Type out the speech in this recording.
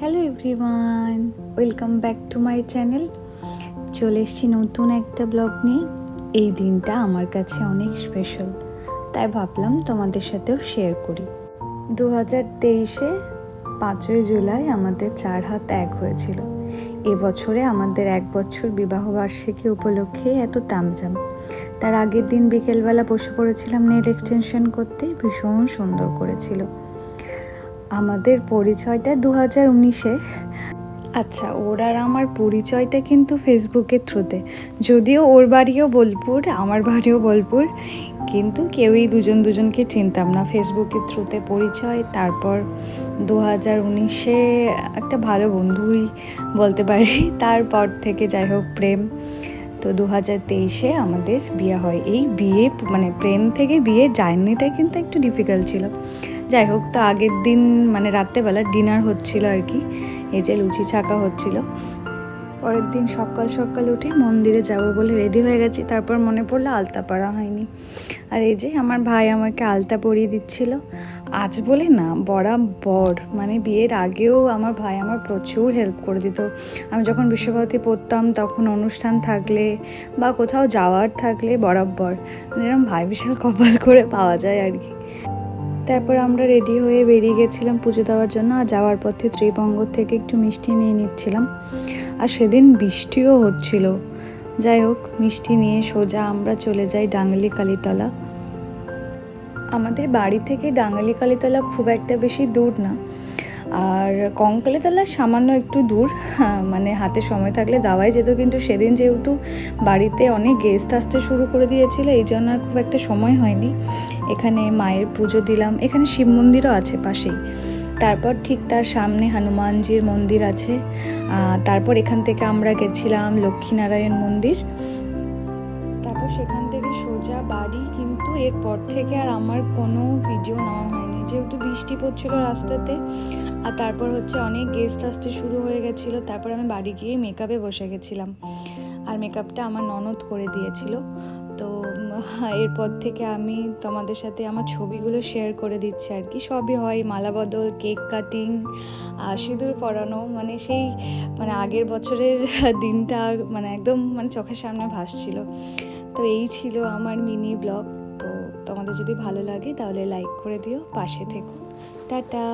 Hello everyone, welcome back to my channel. চলে এসেছি নতুন একটা ব্লগ নিয়ে। এই দিনটা আমার কাছে অনেক স্পেশাল, তাই ভাবলাম তোমাদের সাথেও শেয়ার করি। 2023-এ 5ই জুলাই আমাদের 4 হাত এক হয়েছিল। এবছরে আমাদের 1 বছর বিবাহবার্ষিকী উপলক্ষে এত তামঝাম। তার আগের দিন বিকেলবেলা বসে পড়েছিলাম নেল এক্সটেনশন করতে, ভীষণ সুন্দর করেছিল। আমাদের পরিচয়টা 2019-এ। আচ্ছা, ওর আর আমার পরিচয়টা কিন্তু ফেসবুকের থ্রুতে, যদিও ওর বাড়িও বোলপুর, আমার বাড়িও বোলপুর, কিন্তু কেউই দুজনকে চিনতাম না। ফেসবুকের থ্রুতে পরিচয়, তারপর 2019-এ একটা ভালো বন্ধুই বলতে পারি, তারপর থেকে যাই হোক প্রেম। তো 2023-এ আমাদের বিয়ে হয়। এই বিয়ে মানে প্রেম থেকে বিয়ে জার্নিটা কিন্তু একটু ডিফিকাল্ট ছিল। যাই হোক, তো আগের দিন মানে রাত্রেবেলা ডিনার হচ্ছিল আর কি, এই যে লুচি ছাকা হচ্ছিল। পরের দিন সকাল সকাল উঠে মন্দিরে যাব বলে রেডি হয়ে গেছি। তারপর মনে পড়লো আলতা পরা হয়নি, আর এই যে আমার ভাই আমাকে আলতা পরিয়ে দিচ্ছিল। আজ বলে না, বরাবর মানে বিয়ের আগেও আমার ভাই আমার প্রচুর হেল্প করে দিত। আমি যখন বিশ্বভারতী পড়তাম তখন অনুষ্ঠান থাকলে বা কোথাও যাওয়ার থাকলে বরাবর, মানে এরকম ভাই বিশাল কপাল করে পাওয়া যায় আর কি। তারপর আমরা রেডি হয়ে বেরিয়ে গেছিলাম পুজো দেওয়ার জন্য। আর যাওয়ার পথে ত্রিভঙ্গ থেকে একটু মিষ্টি নিয়ে নিচ্ছিলাম, আর সেদিন বৃষ্টিও হচ্ছিল। যাই হোক, মিষ্টি নিয়ে সোজা আমরা চলে যাই ডাঙ্গালি কালীতলা। আমাদের বাড়ি থেকে ডাঙ্গালি কালীতলা খুব একটা বেশি দূর না, আর কঙ্কালীতলা সামান্য একটু দূর, মানে হাতে সময় থাকলে যাওয়াই যেত। কিন্তু সেদিন যেহেতু বাড়িতে অনেক গেস্ট আসতে শুরু করে দিয়েছিল, এই জন্য আর খুব একটা সময় হয়নি। এখানে মায়ের পুজো দিলাম, এখানে শিব মন্দিরও আছে পাশেই। তারপর ঠিক তার সামনে হনুমানজির মন্দির আছে। তারপর এখান থেকে আমরা গেছিলাম লক্ষ্মীনারায়ণ মন্দির। তারপর সেখান থেকে সোজা বাড়ি। কিন্তু এরপর থেকে আর আমার কোনো ভিডিও নেওয়া হয়নি, যেহেতু বৃষ্টি পড়ছিল রাস্তাতে। আর তারপর হচ্ছে অনেক গেস্ট আসতে শুরু হয়ে গেছিলো। তারপর আমি বাড়ি গিয়ে মেকআপে বসে গেছিলাম, আর মেকআপটা আমার ননদ করে দিয়েছিল। তো এরপর থেকে আমি তোমাদের সাথে আমার ছবিগুলো শেয়ার করে দিচ্ছি আর কি। সবই হয়, মালা বদল, কেক কাটিং, সিঁদুর পরানো, মানে সেই মানে আগের বছরের দিনটা মানে একদম মানে চোখের সামনে ভাসছিল। তো এই ছিল আমার মিনি ব্লগ। তো তোমাদের যদি ভালো লাগে তাহলে লাইক করে দিও, পাশে থেকো। টাটা।